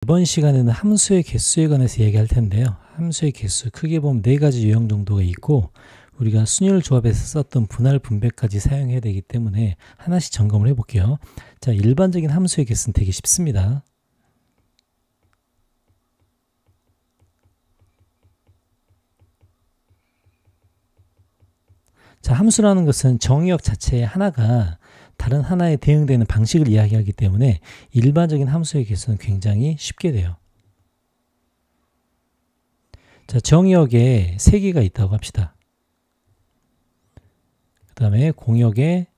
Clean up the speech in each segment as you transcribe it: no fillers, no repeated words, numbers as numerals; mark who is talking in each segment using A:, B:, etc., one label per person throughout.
A: 이번 시간에는 함수의 개수에 관해서 얘기할 텐데요. 함수의 개수, 크게 보면 4가지 유형 정도가 있고 우리가 순열 조합에서 썼던 분할 분배까지 사용해야 되기 때문에 하나씩 점검을 해볼게요. 자, 일반적인 함수의 개수는 되게 쉽습니다. 자, 함수라는 것은 정의역 자체의 하나가 다른 하나에 대응되는 방식을 이야기하기 때문에 일반적인 함수의 개수는 굉장히 쉽게 돼요. 자, 정의역에 3개가 있다고 합시다. 그 다음에 공역에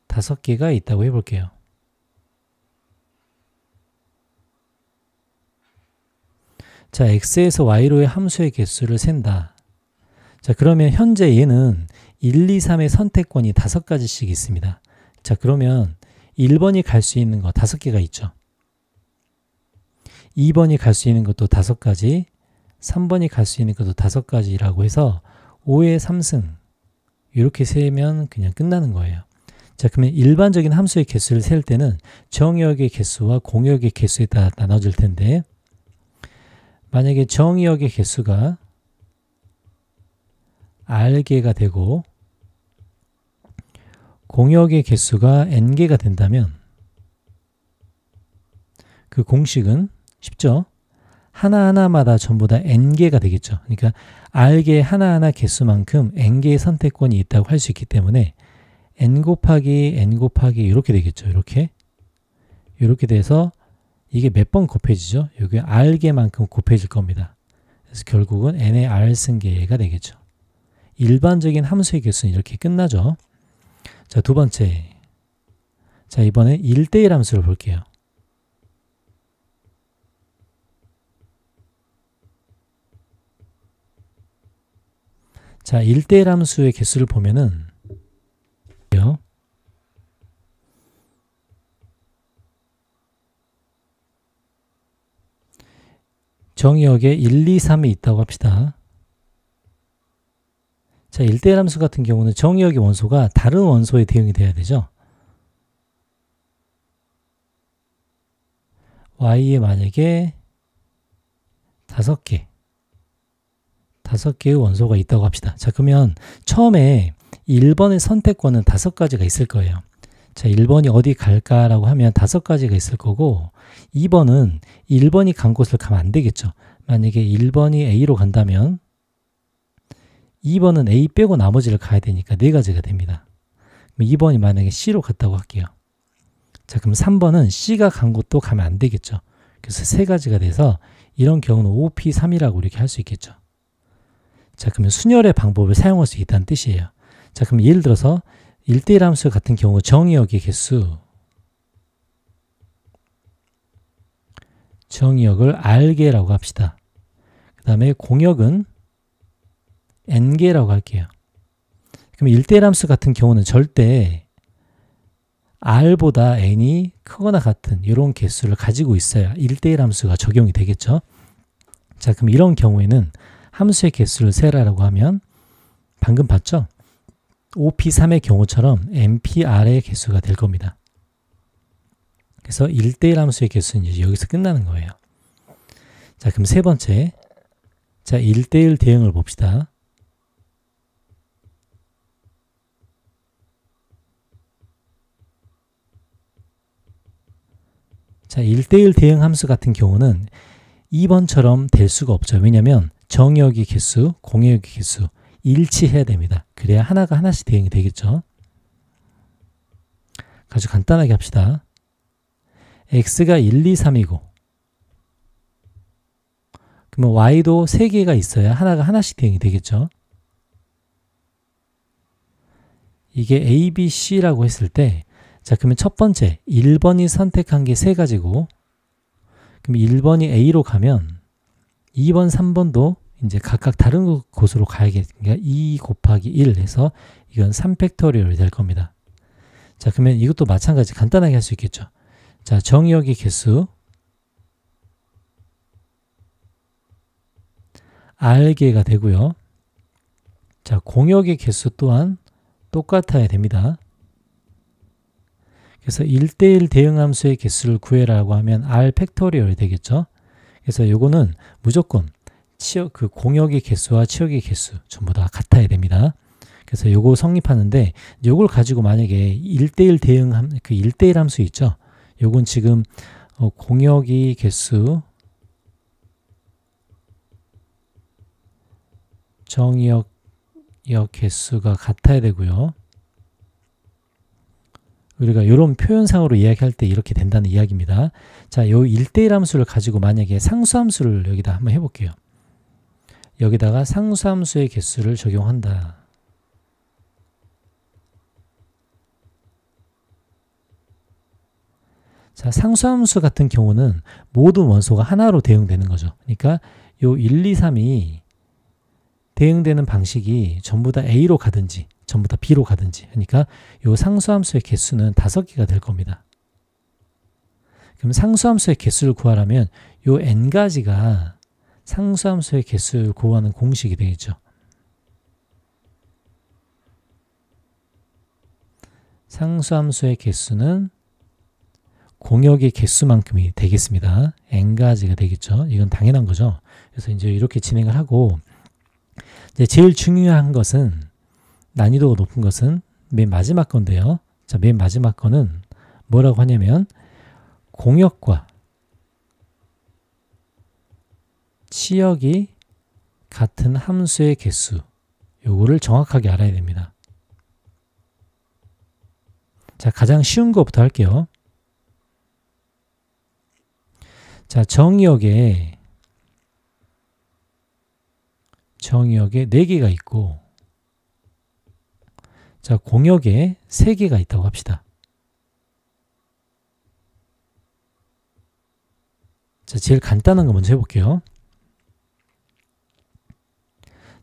A: 5개가 있다고 해볼게요. 자, x에서 y로의 함수의 개수를 센다. 자, 그러면 현재 얘는 1, 2, 3의 선택권이 5가지씩 있습니다. 자, 그러면 1번이 갈 수 있는 거 5개가 있죠. 2번이 갈 수 있는 것도 5가지, 3번이 갈 수 있는 것도 5가지라고 해서 5의 3승 이렇게 세면 그냥 끝나는 거예요. 자, 그러면 일반적인 함수의 개수를 셀 때는 정의역의 개수와 공역의 개수에 따라 나눠질 텐데 만약에 정의역의 개수가 R개가 되고 공역의 개수가 N개가 된다면 그 공식은 쉽죠? 하나하나마다 전부 다 N개가 되겠죠. 그러니까 R개 하나하나 개수만큼 N개의 선택권이 있다고 할 수 있기 때문에 N 곱하기 N 곱하기 이렇게 되겠죠. 이렇게 돼서 이게 몇 번 곱해지죠? 여기 R개만큼 곱해질 겁니다. 그래서 결국은 N의 R승개가 되겠죠. 일반적인 함수의 개수는 이렇게 끝나죠. 자, 두 번째. 자, 이번엔 1대1 함수를 볼게요. 자, 1대1 함수의 개수를 보면은 정의역에 1, 2, 3이 있다고 합시다. 자, 1대1 함수 같은 경우는 정의역의 원소가 다른 원소에 대응이 돼야 되죠. y에 만약에 5개의 원소가 있다고 합시다. 자, 그러면 처음에 1번의 선택권은 5가지가 있을 거예요. 자, 1번이 어디 갈까라고 하면 5가지가 있을 거고 2번은 1번이 간 곳을 가면 안 되겠죠. 만약에 1번이 A로 간다면 2번은 A 빼고 나머지를 가야 되니까 4가지가 됩니다. 그럼 2번이 만약에 C로 갔다고 할게요. 자, 그럼 3번은 C가 간 곳도 가면 안 되겠죠. 그래서 3가지가 돼서 이런 경우는 5P3이라고 이렇게 할 수 있겠죠. 자, 그러면 순열의 방법을 사용할 수 있다는 뜻이에요. 자, 그럼 예를 들어서 1대1 함수 같은 경우 정의역의 개수, 정의역을 R개라고 합시다. 그 다음에 공역은 N개라고 할게요. 그럼 1대1 함수 같은 경우는 절대 R보다 N이 크거나 같은 이런 개수를 가지고 있어야 1대1 함수가 적용이 되겠죠. 자, 그럼 이런 경우에는 함수의 개수를 세라라고 하면 방금 봤죠? 5P3의 경우처럼 NPR의 개수가 될 겁니다. 그래서 1대1 함수의 개수는 이제 여기서 끝나는 거예요. 자, 그럼 세 번째. 자, 1대1 대응을 봅시다. 자, 1대1 대응 함수 같은 경우는 2번처럼 될 수가 없죠. 왜냐하면 정의역의 개수, 공역의 개수 일치해야 됩니다. 그래야 하나가 하나씩 대응이 되겠죠. 아주 간단하게 합시다. x가 1, 2, 3이고 그러면 y도 3개가 있어야 하나가 하나씩 대응이 되겠죠. 이게 a, b, c라고 했을 때 자, 그러면 첫 번째 1번이 선택한 게 3가지고 그럼 1번이 A로 가면 2번, 3번도 이제 각각 다른 곳으로 가야겠으니까 그러니까 2 곱하기 1 해서 이건 3팩토리얼이 될 겁니다. 자, 그러면 이것도 마찬가지 간단하게 할 수 있겠죠. 자, 정의역의 개수 R개가 되고요. 자, 공역의 개수 또한 똑같아야 됩니다. 그래서 1대1 대응함수의 개수를 구해라고 하면 R 팩토리얼이 되겠죠. 그래서 요거는 무조건 그 공역의 개수와 치역의 개수 전부 다 같아야 됩니다. 그래서 요거 성립하는데 요걸 가지고 만약에 1대1 대응함, 그 1대1 함수 있죠. 요건 지금 공역의 개수, 정의역 개수가 같아야 되고요. 우리가 이런 표현상으로 이야기할 때 이렇게 된다는 이야기입니다. 자, 요 1대1 함수를 가지고 만약에 상수함수를 여기다 한번 해볼게요. 여기다가 상수함수의 개수를 적용한다. 자, 상수함수 같은 경우는 모든 원소가 하나로 대응되는 거죠. 그러니까 요 1, 2, 3이 대응되는 방식이 전부 다 A로 가든지 전부 다 B로 가든지, 그러니까 요 상수함수의 개수는 5개가 될 겁니다. 그럼 상수함수의 개수를 구하려면 요 n가지가 상수함수의 개수를 구하는 공식이 되겠죠. 상수함수의 개수는 공역의 개수만큼이 되겠습니다. n가지가 되겠죠. 이건 당연한 거죠. 그래서 이제 이렇게 진행을 하고, 이제 제일 중요한 것은, 난이도가 높은 것은 맨 마지막 건데요. 자, 맨 마지막 거는 뭐라고 하냐면 공역과 치역이 같은 함수의 개수, 요거를 정확하게 알아야 됩니다. 자, 가장 쉬운 것부터 할게요. 자, 정의역에 4개가 있고, 자, 공역에 3개가 있다고 합시다. 자, 제일 간단한 거 먼저 해볼게요.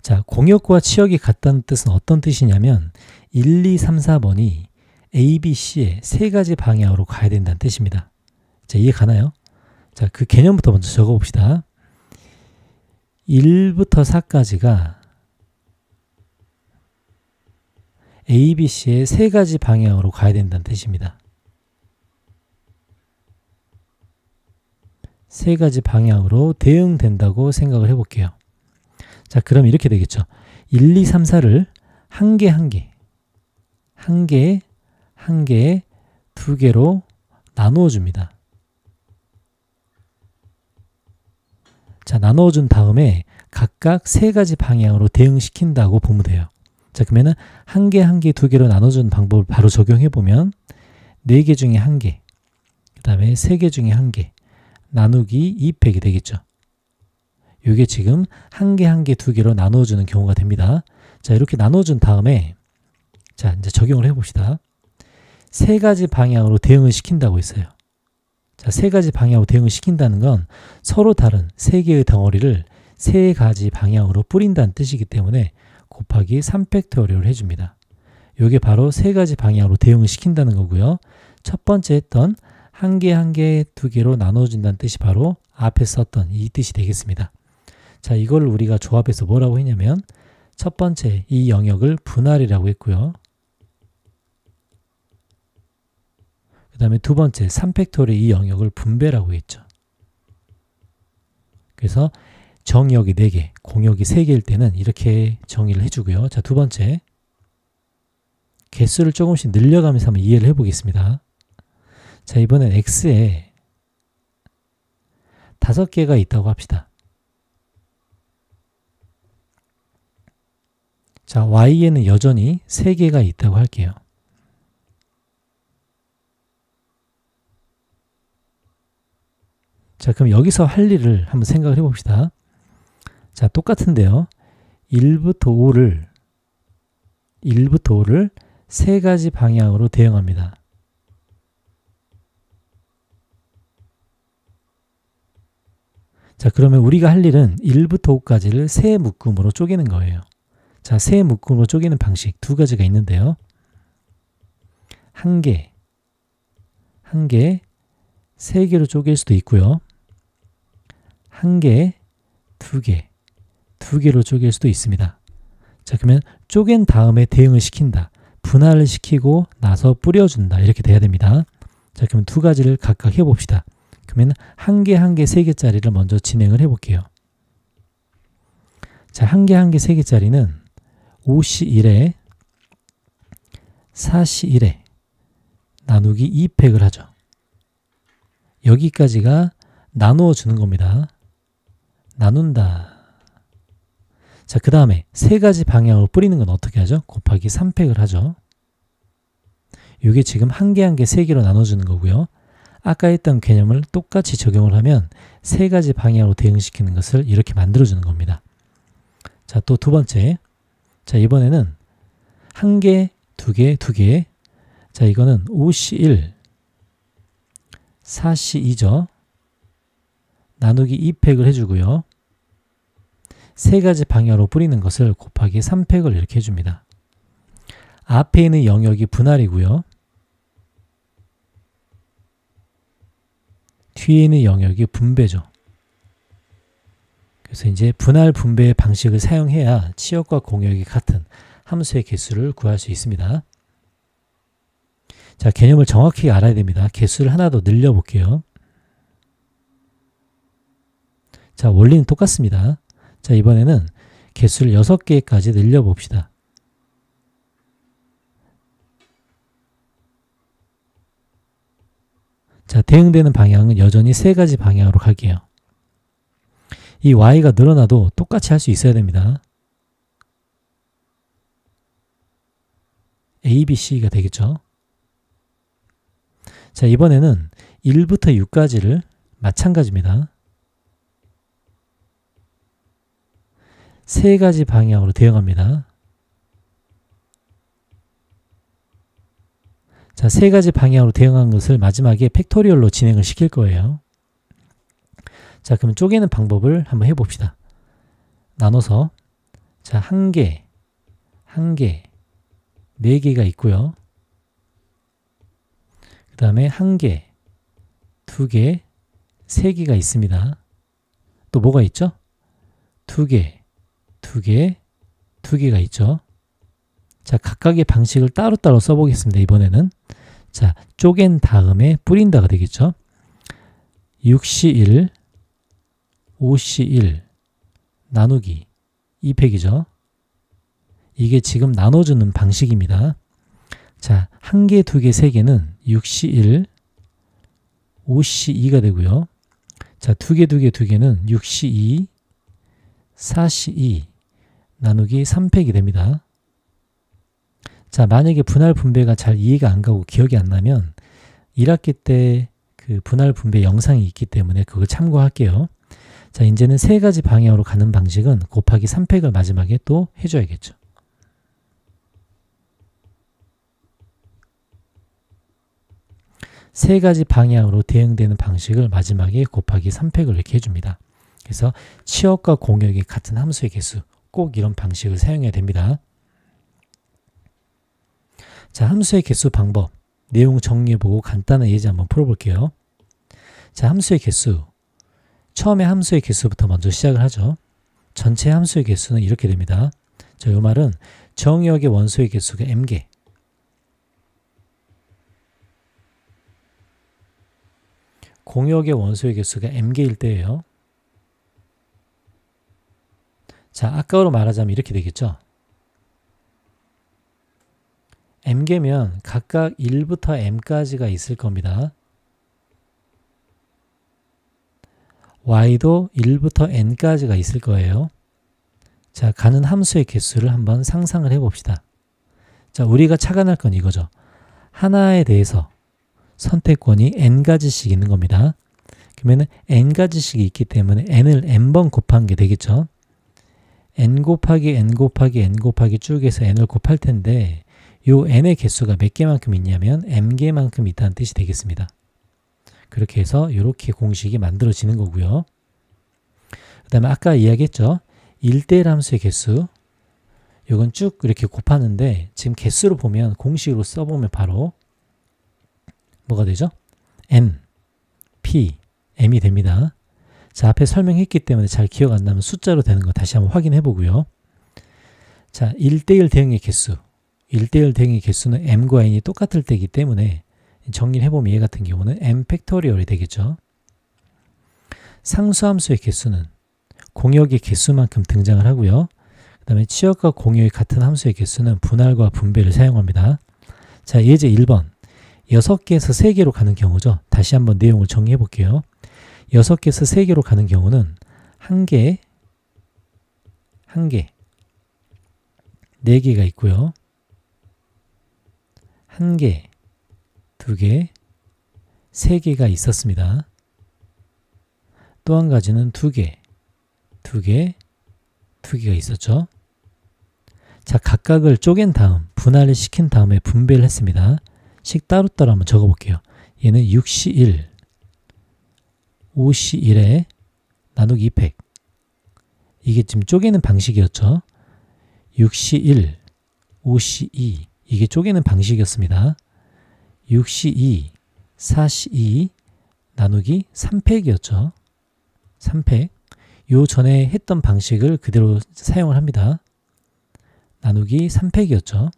A: 자, 공역과 치역이 같다는 뜻은 어떤 뜻이냐면 1, 2, 3, 4번이 A, B, C의 3가지 방향으로 가야 된다는 뜻입니다. 자, 이해 가나요? 자, 그 개념부터 먼저 적어봅시다. 1부터 4까지가 A, B, C의 3가지 방향으로 가야 된다는 뜻입니다. 3가지 방향으로 대응된다고 생각을 해볼게요. 자, 그럼 이렇게 되겠죠. 1, 2, 3, 4를 한 개, 2개로 나누어 줍니다. 자, 나누어준 다음에 각각 3가지 방향으로 대응시킨다고 보면 돼요. 자, 그러면은 1개, 2개로 나눠주는 방법을 바로 적용해보면 4개 중에 1개, 그 다음에 3개 중에 1개, 나누기 2팩이 되겠죠. 이게 지금 1개, 2개로 나눠주는 경우가 됩니다. 자, 이렇게 나눠준 다음에, 자, 이제 적용을 해봅시다. 3가지 방향으로 대응을 시킨다고 했어요. 자, 3가지 방향으로 대응을 시킨다는 건 서로 다른 3개의 덩어리를 3가지 방향으로 뿌린다는 뜻이기 때문에 곱하기 3팩토리얼을 해줍니다. 이게 바로 3가지 방향으로 대응을 시킨다는 거고요. 첫 번째 했던 1개, 2개로 나눠준다는 뜻이 바로 앞에 썼던 이 뜻이 되겠습니다. 자, 이걸 우리가 조합해서 뭐라고 했냐면 첫 번째 이 영역을 분할이라고 했고요. 그 다음에 두 번째 3팩토리얼 이 영역을 분배라고 했죠. 그래서 정역이 4개, 공역이 3개일 때는 이렇게 정의를 해주고요. 자, 두 번째 개수를 조금씩 늘려가면서 한번 이해를 해보겠습니다. 자, 이번엔 X에 5개가 있다고 합시다. 자, Y에는 여전히 3개가 있다고 할게요. 자, 그럼 여기서 할 일을 한번 생각을 해봅시다. 자, 똑같은데요. 1부터 5를 3가지 방향으로 대응합니다. 자, 그러면 우리가 할 일은 1부터 5까지를 세 묶음으로 쪼개는 거예요. 자, 세 묶음으로 쪼개는 방식 2가지가 있는데요. 1개, 3개로 쪼갤 수도 있고요. 1개, 2개로 쪼갤 수도 있습니다. 자, 그러면 쪼갠 다음에 대응을 시킨다. 분할을 시키고 나서 뿌려준다. 이렇게 돼야 됩니다. 자, 그럼 2가지를 각각 해봅시다. 그러면 한 개 한 개 3개짜리를 먼저 진행을 해볼게요. 자, 한 개 한 개 3개짜리는 5C1에 4C1에 나누기 2팩을 하죠. 여기까지가 나누어 주는 겁니다. 나눈다. 자, 그 다음에 세 가지 방향으로 뿌리는 건 어떻게 하죠? 곱하기 3팩을 하죠. 이게 지금 한 개 한 개 3개로 나눠주는 거고요. 아까 했던 개념을 똑같이 적용을 하면 세 가지 방향으로 대응시키는 것을 이렇게 만들어주는 겁니다. 자, 또 두 번째. 자, 이번에는 한 개, 두 개, 두 개. 자, 이거는 5C1, 4C2죠. 나누기 2팩을 해주고요. 세 가지 방향으로 뿌리는 것을 곱하기 3팩을 이렇게 해줍니다. 앞에 있는 영역이 분할이고요. 뒤에 있는 영역이 분배죠. 그래서 이제 분할 분배의 방식을 사용해야 치역과 공역이 같은 함수의 개수를 구할 수 있습니다. 자, 개념을 정확히 알아야 됩니다. 개수를 하나 더 늘려볼게요. 자, 원리는 똑같습니다. 자, 이번에는 개수를 6개까지 늘려봅시다. 자, 대응되는 방향은 여전히 세 가지 방향으로 갈게요. 이 y가 늘어나도 똑같이 할 수 있어야 됩니다. a, b, c가 되겠죠. 자, 이번에는 1부터 6까지를 마찬가지입니다. 세 가지 방향으로 대응합니다. 자, 세 가지 방향으로 대응한 것을 마지막에 팩토리얼로 진행을 시킬 거예요. 자, 그럼 쪼개는 방법을 한번 해봅시다. 나눠서, 자, 한 개, 한 개, 4개가 있고요. 그 다음에 한 개, 2개, 3개가 있습니다. 또 뭐가 있죠? 2개, 2개, 2개가 있죠. 자, 각각의 방식을 따로따로 써보겠습니다. 이번에는. 자, 쪼갠 다음에 뿌린다가 되겠죠. 6C1, 5C1 나누기 2팩이죠. 이게 지금 나눠주는 방식입니다. 자, 한 개, 두 개, 세 개는 6C1, 5C2가 되고요. 자, 두 개, 두 개, 두 개는 6C2, 4C2 나누기 3팩이 됩니다. 자, 만약에 분할 분배가 잘 이해가 안 가고 기억이 안 나면 1학기 때 그 분할 분배 영상이 있기 때문에 그걸 참고할게요. 자, 이제는 세 가지 방향으로 가는 방식은 곱하기 3팩을 마지막에 또 해줘야겠죠. 세 가지 방향으로 대응되는 방식을 마지막에 곱하기 3팩을 이렇게 해줍니다. 그래서 치역과 공역이 같은 함수의 개수, 꼭 이런 방식을 사용해야 됩니다. 자, 함수의 개수 방법, 내용 정리해보고 간단한 예제 한번 풀어볼게요. 자, 함수의 개수, 처음에 함수의 개수부터 먼저 시작을 하죠. 전체 함수의 개수는 이렇게 됩니다. 자, 이 말은 정역의 원소의 개수가 m개, 공역의 원소의 개수가 m개일 때예요. 자, 아까로 말하자면 이렇게 되겠죠. m개면 각각 1부터 m까지가 있을 겁니다. y도 1부터 n까지가 있을 거예요. 자, 가는 함수의 개수를 한번 상상을 해봅시다. 자, 우리가 착안할 건 이거죠. 하나에 대해서 선택권이 n가지씩 있는 겁니다. 그러면 n가지씩이 있기 때문에 n을 n번 곱한 게 되겠죠. n 곱하기 n 곱하기 n 곱하기 쭉 해서 n을 곱할 텐데 요 n의 개수가 몇 개만큼 있냐면 m개만큼 있다는 뜻이 되겠습니다. 그렇게 해서 이렇게 공식이 만들어지는 거고요. 그 다음에 아까 이야기했죠. 1대1 함수의 개수, 이건 쭉 이렇게 곱하는데 지금 개수로 보면 공식으로 써보면 바로 뭐가 되죠? n, p, m이 됩니다. 자, 앞에 설명했기 때문에 잘 기억 안 나면 숫자로 되는 거 다시 한번 확인해 보고요. 자, 1대1 대응의 개수, 1대1 대응의 개수는 m과 n이 똑같을 때이기 때문에 정리를 해보면 얘 같은 경우는 m 팩토리얼이 되겠죠. 상수함수의 개수는 공역의 개수만큼 등장을 하고요. 그 다음에 치역과 공역이 같은 함수의 개수는 분할과 분배를 사용합니다. 자, 예제 1번. 6개에서 3개로 가는 경우죠. 다시 한번 내용을 정리해 볼게요. 6개에서 3개로 가는 경우는 1개, 1개, 4개가 있고요. 1개, 2개, 3개가 있었습니다. 또 한 가지는 2개, 2개, 2개가 있었죠. 자, 각각을 쪼갠 다음 분할을 시킨 다음에 분배를 했습니다. 식 따로따로 한번 적어볼게요. 얘는 6시 1, 5시 1에 나누기 2팩. 이게 지금 쪼개는 방식이었죠. 6시 1, 5시 2 이게 쪼개는 방식이었습니다. 6시 2, 4시 2 나누기 3팩이었죠. 3팩. 요 전에 했던 방식을 그대로 사용을 합니다. 나누기 3팩이었죠.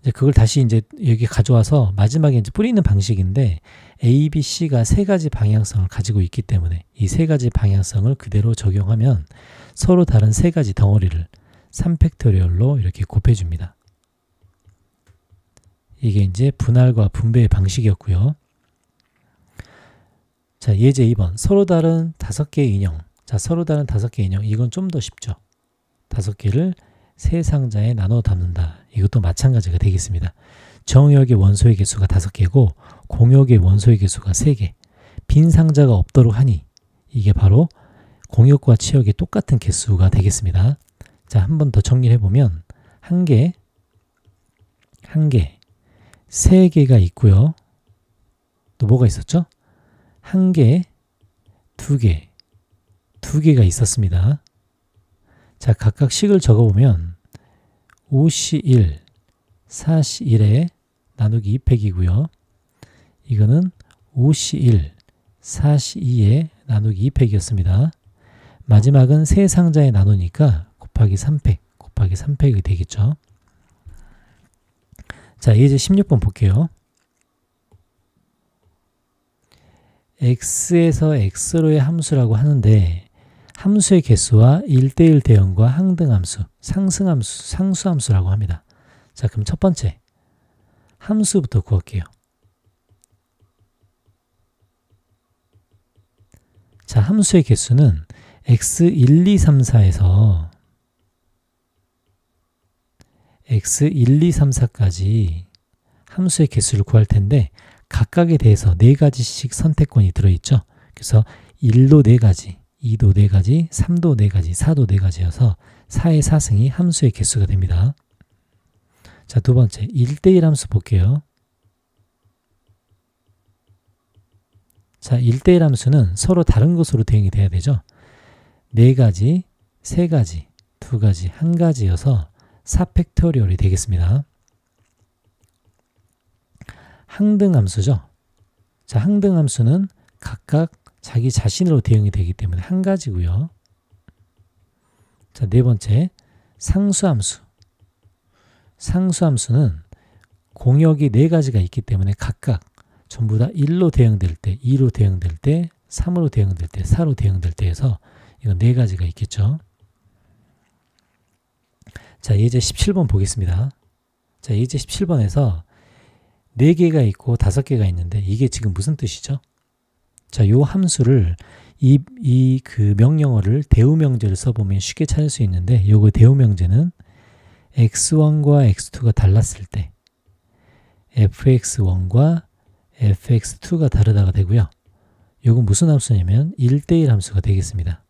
A: 이제 그걸 다시 이제 여기 가져와서 마지막에 이제 뿌리는 방식인데 A, B, C가 세 가지 방향성을 가지고 있기 때문에 이 세 가지 방향성을 그대로 적용하면 서로 다른 세 가지 덩어리를 3팩토리얼로 이렇게 곱해줍니다. 이게 이제 분할과 분배의 방식이었고요. 자, 예제 2번. 서로 다른 5개의 인형. 자, 서로 다른 5개의 인형. 이건 좀 더 쉽죠. 5개를 세 상자에 나눠 담는다. 이것도 마찬가지가 되겠습니다. 정역의 원소의 개수가 5개고 공역의 원소의 개수가 3개. 빈 상자가 없도록 하니 이게 바로 공역과 치역이 똑같은 개수가 되겠습니다. 자, 한 번 더 정리해 보면 1개, 1개, 3개가 있고요. 또 뭐가 있었죠? 1개, 2개, 2개가 있었습니다. 자, 각각 식을 적어보면 5시 1, 4시 1에 나누기 2팩이고요. 이거는 5시 1, 4시 2에 나누기 2팩이었습니다. 마지막은 세 상자에 나누니까 곱하기 3팩, 곱하기 3팩이 되겠죠. 자, 이제 16번 볼게요. x에서 x로의 함수라고 하는데 함수의 개수와 1대1 대응과 항등함수, 상승함수, 상수함수라고 합니다. 자, 그럼 첫 번째 함수부터 구할게요. 자, 함수의 개수는 x1, 2, 3, 4에서 x1, 2, 3, 4까지 함수의 개수를 구할 텐데 각각에 대해서 4가지씩 선택권이 들어있죠. 그래서 1도 4가지, 2도 4가지, 3도 4가지, 4도 4가지여서 4의 4승이 함수의 개수가 됩니다. 자, 두 번째 1대1 함수 볼게요. 자, 1대1 함수는 서로 다른 것으로 대응이 돼야 되죠. 4가지, 3가지, 2가지, 1가지여서 4팩토리얼이 되겠습니다. 항등함수죠. 자, 항등함수는 각각 자기 자신으로 대응이 되기 때문에 한 가지고요. 자, 네 번째 상수함수. 상수함수는 공역이 4가지가 있기 때문에 각각 전부 다 1로 대응될 때, 2로 대응될 때, 3으로 대응될 때, 4로 대응될 때 해서 이건 4가지가 있겠죠. 자, 예제 17번 보겠습니다. 자, 예제 17번에서 4개가 있고 5개가 있는데 이게 지금 무슨 뜻이죠? 자, 요 함수를 그 명령어를 대우명제를 써보면 쉽게 찾을 수 있는데 요거 대우명제는 x1과 x2가 달랐을 때 fx1과 fx2가 다르다가 되고요. 요건 무슨 함수냐면 1대1 함수가 되겠습니다.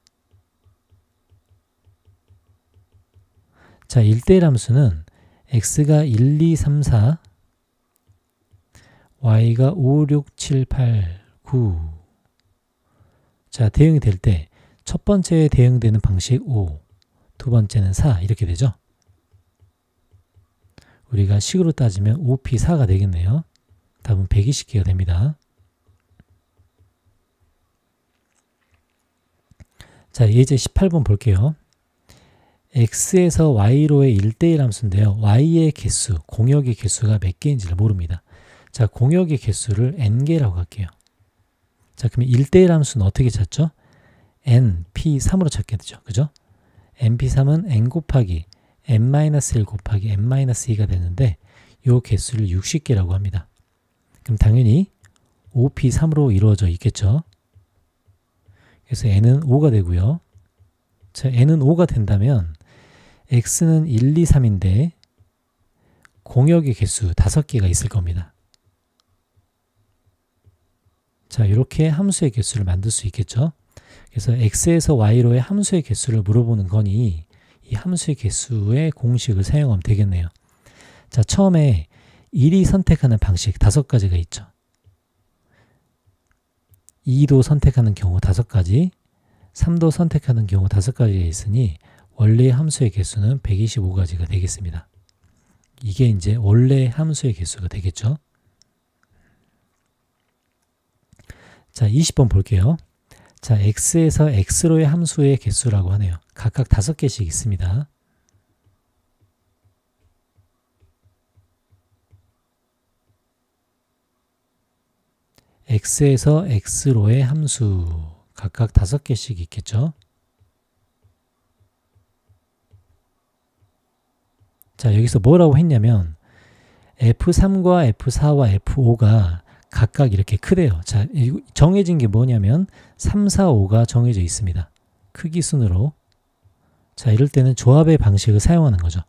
A: 자, 1대1 함수는 x가 1, 2, 3, 4 y가 5, 6, 7, 8, 9 자, 대응이 될 때 첫 번째에 대응되는 방식 5, 두 번째는 4 이렇게 되죠. 우리가 식으로 따지면 5p4가 되겠네요. 답은 120개가 됩니다. 자, 예제 18번 볼게요. x에서 y로의 1대1 함수인데요. y의 개수, 공역의 개수가 몇 개인지를 모릅니다. 자, 공역의 개수를 n개라고 할게요. 자, 그러면 1대1 함수는 어떻게 찾죠? np3으로 찾게 되죠. 그죠? np3은 n 곱하기 n-1 곱하기 n-2가 되는데 요 개수를 60개라고 합니다. 그럼 당연히 5p3으로 이루어져 있겠죠. 그래서 n은 5가 되고요. 자, n은 5가 된다면 x는 1, 2, 3인데 공역의 개수 5개가 있을 겁니다. 자, 이렇게 함수의 개수를 만들 수 있겠죠. 그래서 x에서 y로의 함수의 개수를 물어보는 거니 이 함수의 개수의 공식을 사용하면 되겠네요. 자, 처음에 1이 선택하는 방식 5가지가 있죠. 2도 선택하는 경우 5가지, 3도 선택하는 경우 5가지가 있으니 원래의 함수의 개수는 125가지가 되겠습니다. 이게 이제 원래 함수의 개수가 되겠죠. 자, 20번 볼게요. 자, x에서 x로의 함수의 개수라고 하네요. 각각 5개씩 있습니다. x에서 x로의 함수 각각 5개씩 있겠죠. 자, 여기서 뭐라고 했냐면 F3과 F4와 F5가 각각 이렇게 크대요. 자, 정해진 게 뭐냐면 3, 4, 5가 정해져 있습니다. 크기 순으로. 자, 이럴 때는 조합의 방식을 사용하는 거죠.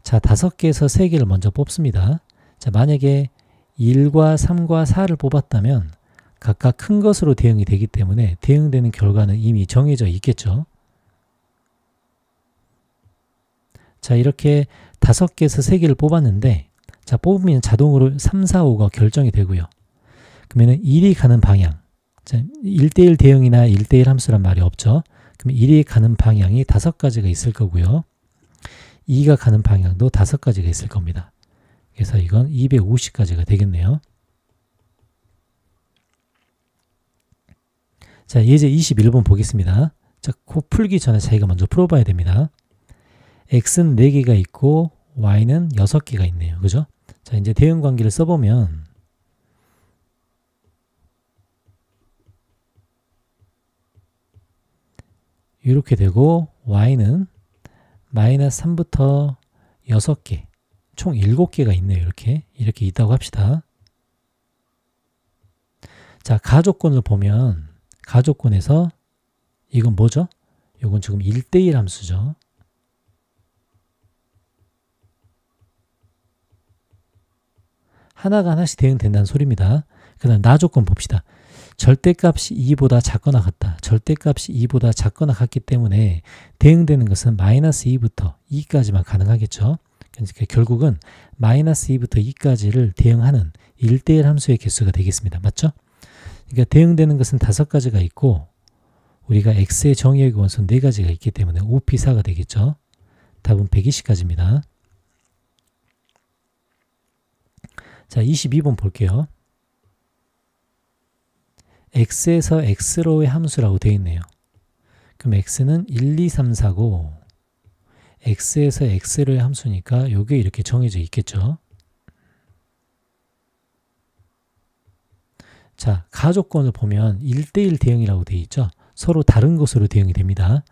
A: 자, 5개에서 3개를 먼저 뽑습니다. 자, 만약에 1과 3과 4를 뽑았다면 각각 큰 것으로 대응이 되기 때문에 대응되는 결과는 이미 정해져 있겠죠. 자, 이렇게 5개에서 3개를 뽑았는데 자, 뽑으면 자동으로 3, 4, 5가 결정이 되고요. 그러면 1이 가는 방향, 자, 1대1 대응이나 1대1 함수란 말이 없죠. 그럼 1이 가는 방향이 5가지가 있을 거고요. 2가 가는 방향도 5가지가 있을 겁니다. 그래서 이건 250가지가 되겠네요. 자, 예제 21번 보겠습니다. 자, 그 풀기 전에 자기가 먼저 풀어봐야 됩니다. x는 4개가 있고 y는 6개가 있네요. 그죠? 자, 이제 대응 관계를 써보면 이렇게 되고 y는 마이너스 3부터 6개, 총 7개가 있네요. 이렇게 있다고 합시다. 자, 가조건을 보면 가조건에서 이건 뭐죠? 이건 지금 1대1 함수죠. 하나가 하나씩 대응된다는 소리입니다. 그 다음 나조건 봅시다. 절대값이 2보다 작거나 같다. 절대값이 2보다 작거나 같기 때문에 대응되는 것은 마이너스 2부터 2까지만 가능하겠죠. 그러니까 결국은 마이너스 2부터 2까지를 대응하는 1대1 함수의 개수가 되겠습니다. 맞죠? 그러니까 대응되는 것은 5가지가 있고 우리가 x의 정의역의 원소는 4가지가 있기 때문에 5p4가 되겠죠. 답은 120가지입니다. 자, 22번 볼게요. x에서 x로의 함수라고 되어 있네요. 그럼 x는 1, 2, 3, 4고 x에서 x로의 함수니까 이게 이렇게 정해져 있겠죠. 자, 가조건을 보면 1대1 대응이라고 되어 있죠. 서로 다른 것으로 대응이 됩니다.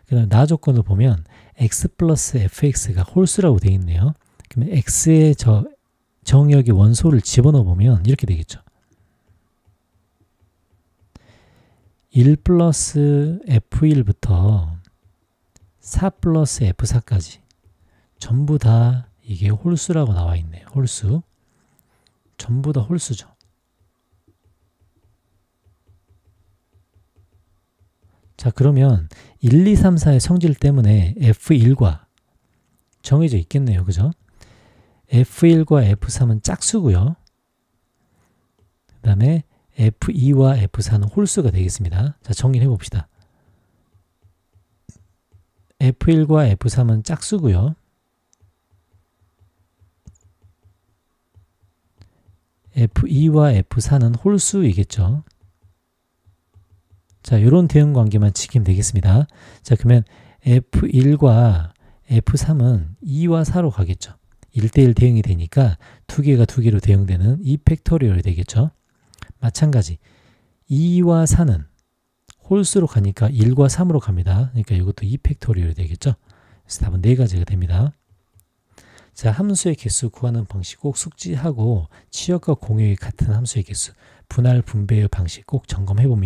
A: 그 다음 나조건을 보면 x 플러스 fx가 홀수라고 되어 있네요. 그러면 x의 정의역의 원소를 집어넣어 보면 이렇게 되겠죠. 1 플러스 f1부터 4 플러스 f4까지 전부 다 이게 홀수라고 나와 있네요. 홀수. 전부 다 홀수죠. 자, 그러면 1, 2, 3, 4의 성질 때문에 f1과 정해져 있겠네요. 그죠? f1과 f3은 짝수고요. 그 다음에 f2와 f4는 홀수가 되겠습니다. 자, 정리를 해봅시다. f1과 f3은 짝수고요. f2와 f4는 홀수이겠죠. 자, 이런 대응 관계만 지키면 되겠습니다. 자, 그러면 f1과 f3은 2와 4로 가겠죠. 1대1 대응이 되니까 2개가 2개로 대응되는 2팩토리얼이 되겠죠. 마찬가지 2와 4는 홀수로 가니까 1과 3으로 갑니다. 그러니까 이것도 2팩토리얼이 되겠죠. 그래서 답은 4가지가 됩니다. 자, 함수의 개수 구하는 방식 꼭 숙지하고 치역과 공역이 같은 함수의 개수, 분할 분배의 방식 꼭 점검해 봅니다.